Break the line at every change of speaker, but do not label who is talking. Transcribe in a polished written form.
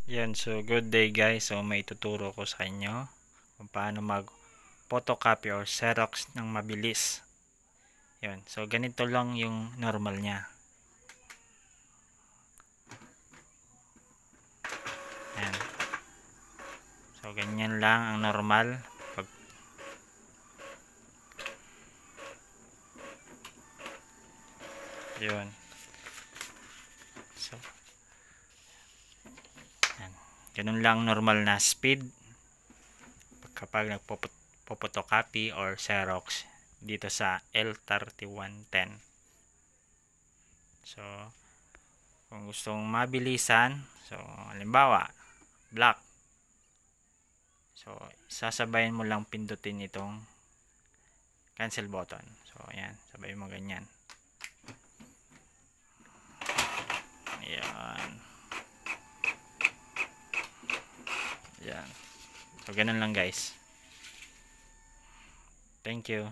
Yan, so good day guys. So may tuturo ko sa inyo kung paano mag photocopy or xerox ng mabilis. Yan, so ganito lang yung normal niya. Yan. So ganyan lang ang normal. Yun. So yan. Ganun lang normal na speed kapag nagpo-photocopy or xerox dito sa L3110. So kung gustong mabilisan, so halimbawa black, so sasabayin mo lang pindutin itong cancel button. So ayan, sabayin mo ganyan. Ayan. Ayan. So ganun lang guys. Thank you.